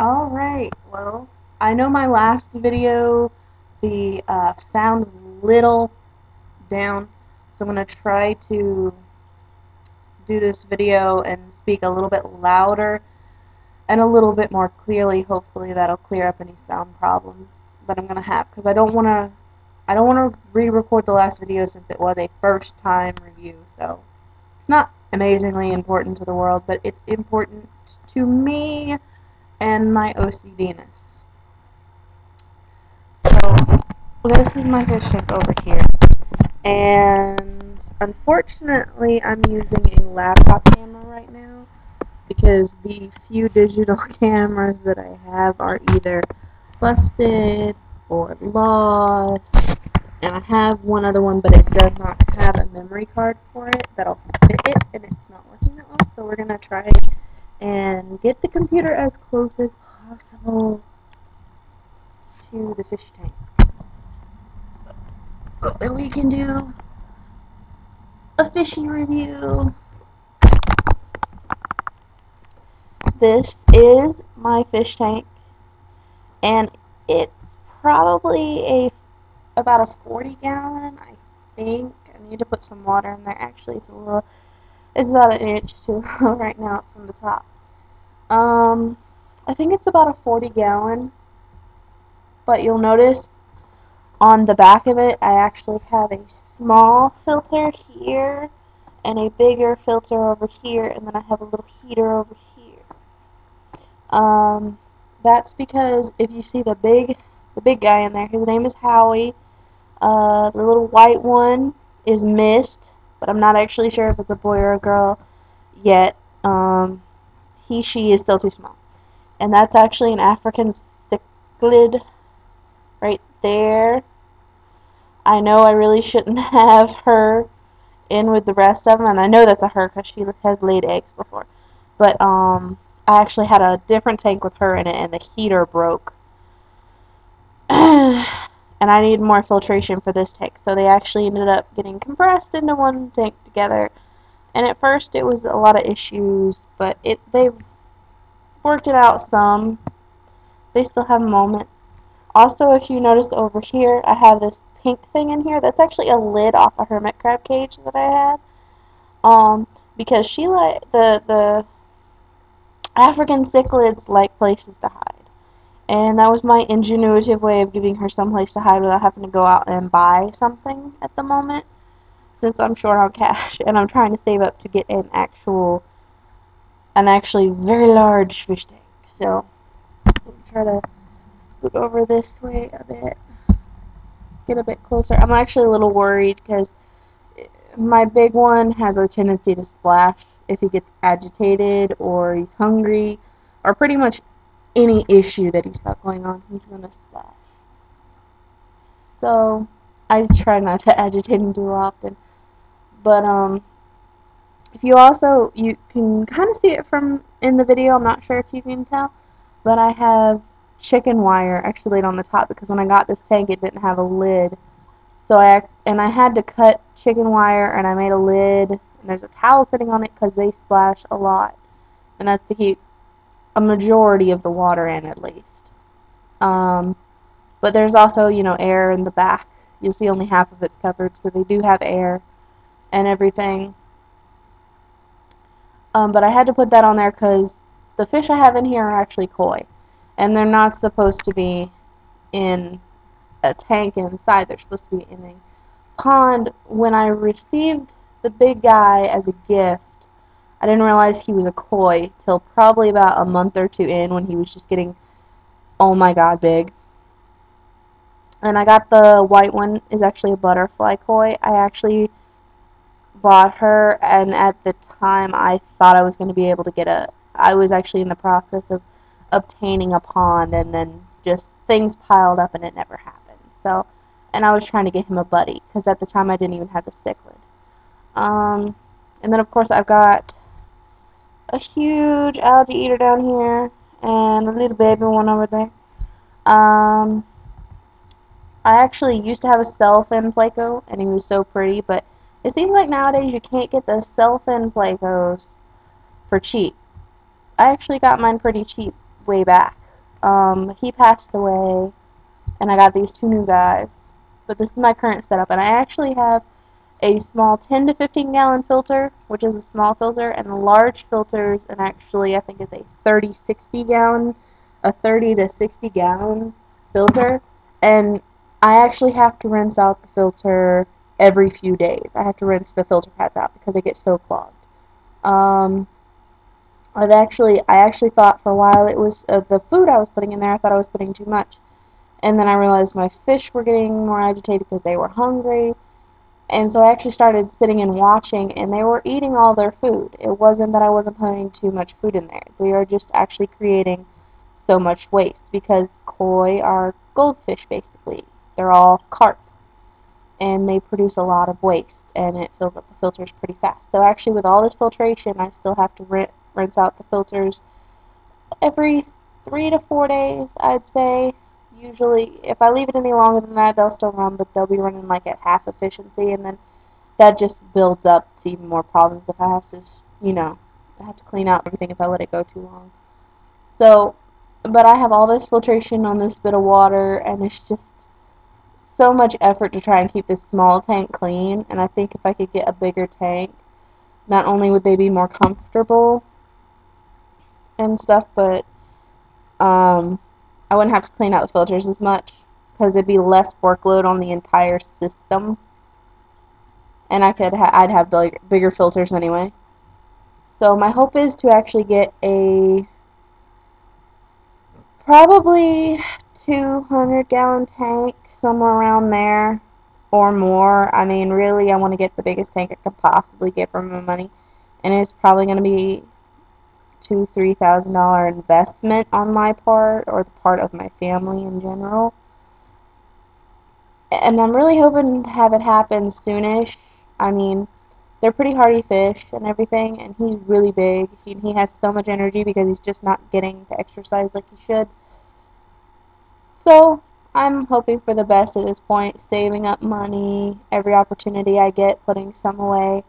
Alright, well, I know my last video, the sound was a little down, so I'm going to try to do this video and speak a little bit louder and a little bit more clearly. Hopefully that'll clear up any sound problems that I'm going to have, because I don't want to re-record the last video since it was a first time review, so it's not amazingly important to the world, but it's important to me and my OCD-ness. So, this is my fish tank over here, and unfortunately I'm using a laptop camera right now because the few digital cameras that I have are either busted or lost, and I have one other one, but it does not have a memory card for it that'll fit it, and it's not working that well, so we're going to try and get the computer as close as possible to the fish tank. So then we can do a fishy review. This is my fish tank, and it's probably about a 40-gallon, I think. I need to put some water in there. Actually, it's about an inch too low right now from the top. I think it's about a 40-gallon, but you'll notice on the back of it, I actually have a small filter here and a bigger filter over here, and then I have a little heater over here. That's because if you see the big guy in there, his name is Howie. The little white one is Mist, but I'm not actually sure if it's a boy or a girl yet. She is still too small. And that's actually an African cichlid right there. I know I really shouldn't have her in with the rest of them, and I know that's a her because she has laid eggs before. But I actually had a different tank with her in it, and the heater broke. And I need more filtration for this tank, so they actually ended up getting compressed into one tank together. And at first it was a lot of issues, but they've worked it out some. They still have moments. Also, if you notice over here, I have this pink thing in here. That's actually a lid off a hermit crab cage that I had. Because the African cichlids like places to hide. And that was my ingenuitive way of giving her some place to hide without having to go out and buy something at the moment, since I'm short on cash and I'm trying to save up to get an actually very large fish tank. So let me try to scoot over this way a bit, get a bit closer. I'm actually a little worried because my big one has a tendency to splash if he gets agitated or he's hungry, or pretty much any issue that he's got going on, he's gonna splash. So I try not to agitate him too often. But if you can kind of see it from in the video, I'm not sure if you can tell, but I have chicken wire actually laid on the top because when I got this tank it didn't have a lid. So I had to cut chicken wire, and I made a lid, and there's a towel sitting on it because they splash a lot, and that's to keep a majority of the water in at least. But there's also, air in the back. You'll see only half of it's covered, so they do have air and everything. But I had to put that on there because the fish I have in here are actually koi, and they're not supposed to be in a tank inside. They're supposed to be in a pond. When I received the big guy as a gift, I didn't realize he was a koi till probably about a month or two in, when he was just getting, oh my god, big. And I got the white one, is actually a butterfly koi. I actually bought her, and at the time I thought I was going to be able to I was actually in the process of obtaining a pond, and then just things piled up and it never happened. So, and I was trying to get him a buddy, because at the time I didn't even have the cichlid. And then of course I've got a huge algae eater down here, and a little baby one over there. I actually used to have a cell-fin Pleco, and he was so pretty, but it seems like nowadays you can't get the cell-fin Plecos for cheap. I actually got mine pretty cheap way back He passed away, and I got these two new guys. But this is my current setup, and I actually have a small 10 to 15 gallon filter, which is a small filter, and large filters, and actually I think it's a 30 to 60 gallon filter, and I actually have to rinse out the filter every few days. I have to rinse the filter pads out because they get so clogged. I actually thought for a while it was the food I was putting in there. I thought I was putting too much, and then I realized my fish were getting more agitated because they were hungry. And so I actually started sitting and watching, and they were eating all their food. It wasn't that I wasn't putting too much food in there. They are just actually creating so much waste because koi are goldfish, basically. They're all carp, and they produce a lot of waste, and it fills up the filters pretty fast. So actually, with all this filtration, I still have to rinse out the filters every 3 to 4 days, I'd say. Usually, if I leave it any longer than that, they'll still run, but they'll be running like at half efficiency, and then that just builds up to even more problems if I have to, I have to clean out everything if I let it go too long. So, but I have all this filtration on this bit of water, and it's just so much effort to try and keep this small tank clean, and I think if I could get a bigger tank, not only would they be more comfortable and stuff, but I wouldn't have to clean out the filters as much because it'd be less workload on the entire system, and I'd have bigger filters anyway. So my hope is to actually get a probably 200-gallon tank, somewhere around there or more. I mean, really, I want to get the biggest tank I could possibly get for my money, and it's probably going to be $2,000-3,000 investment on my part, or the part of my family in general. And I'm really hoping to have it happen soonish. I mean, they're pretty hardy fish and everything, and he's really big. He has so much energy because he's just not getting to exercise like he should. So, I'm hoping for the best at this point, saving up money, every opportunity I get, putting some away.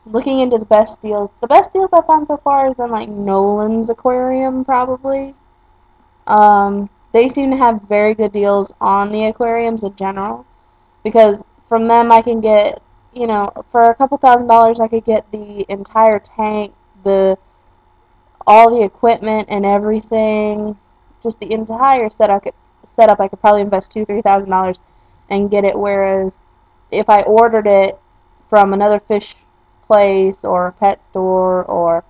Looking into the best deals. The best deals I've found so far has been like Nolan's Aquarium, probably. They seem to have very good deals on the aquariums in general, because from them I can get, for a couple $1,000s I could get the entire tank, all the equipment and everything, just the entire setup. I could probably invest $2,000-3,000 and get it. Whereas if I ordered it from another fish place or a pet store or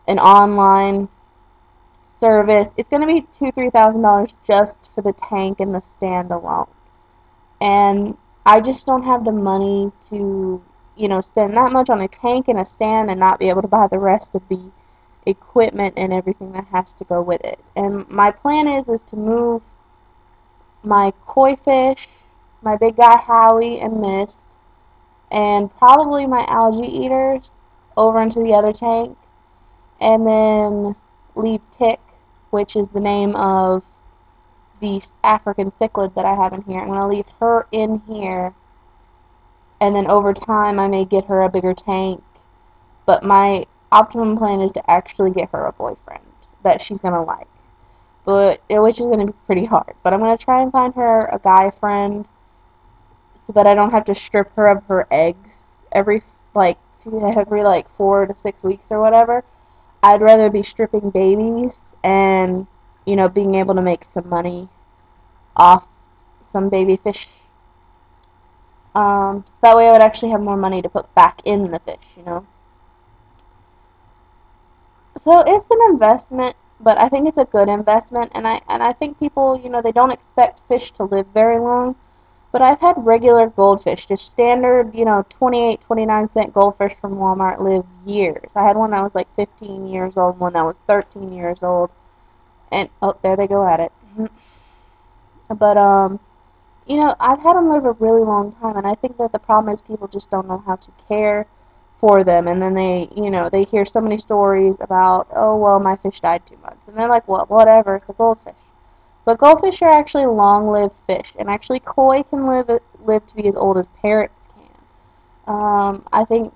an online service, it's going to be $2,000-3,000 just for the tank and the stand alone. And I just don't have the money to, spend that much on a tank and a stand and not be able to buy the rest of the equipment and everything that has to go with it. And my plan is to move my koi fish, my big guy Howie and Mist, and probably my algae eaters over into the other tank, and then leave Tick, which is the name of the African cichlid that I have in here. I'm going to leave her in here, and then over time I may get her a bigger tank, but my optimum plan is to actually get her a boyfriend that she's going to like, which is going to be pretty hard. But I'm going to try and find her a guy friend so that I don't have to strip her of her eggs every 4 to 6 weeks or whatever. I'd rather be stripping babies and, being able to make some money off some baby fish. So that way I would actually have more money to put back in the fish. So it's an investment, but I think it's a good investment, and I think people, they don't expect fish to live very long. But I've had regular goldfish, just standard, 28, 29-cent goldfish from Walmart live years. I had one that was like 15 years old, one that was 13 years old, and, oh, there they go at it. But, I've had them live a really long time, and I think that the problem is people just don't know how to care for them, and then they hear so many stories about, oh, well, my fish died 2 months, and they're like, well, whatever, it's a goldfish. But goldfish are actually long-lived fish, and actually koi can live to be as old as parrots can. I think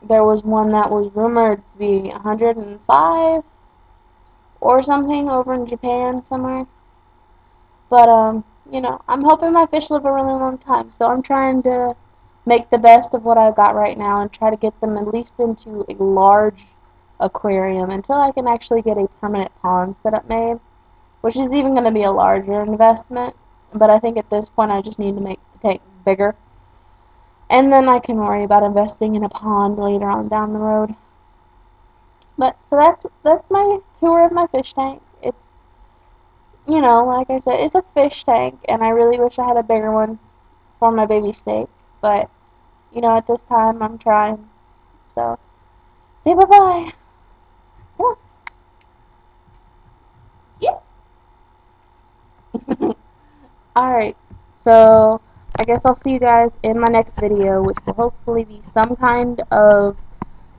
there was one that was rumored to be 105 or something over in Japan somewhere. But, you know, I'm hoping my fish live a really long time, so I'm trying to make the best of what I've got right now and try to get them at least into a large aquarium until I can actually get a permanent pond setup made, which is even going to be a larger investment. But I think at this point I just need to make the tank bigger, and then I can worry about investing in a pond later on down the road. But so that's my tour of my fish tank. It's, you know, like I said, it's a fish tank, and I really wish I had a bigger one for my baby steak. But, you know, at this time, I'm trying. So, say bye-bye. Come on. Yeah. Alright. So, I guess I'll see you guys in my next video, which will hopefully be some kind of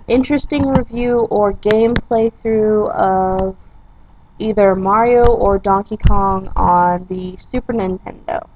interesting review or game playthrough of either Mario or Donkey Kong on the Super Nintendo.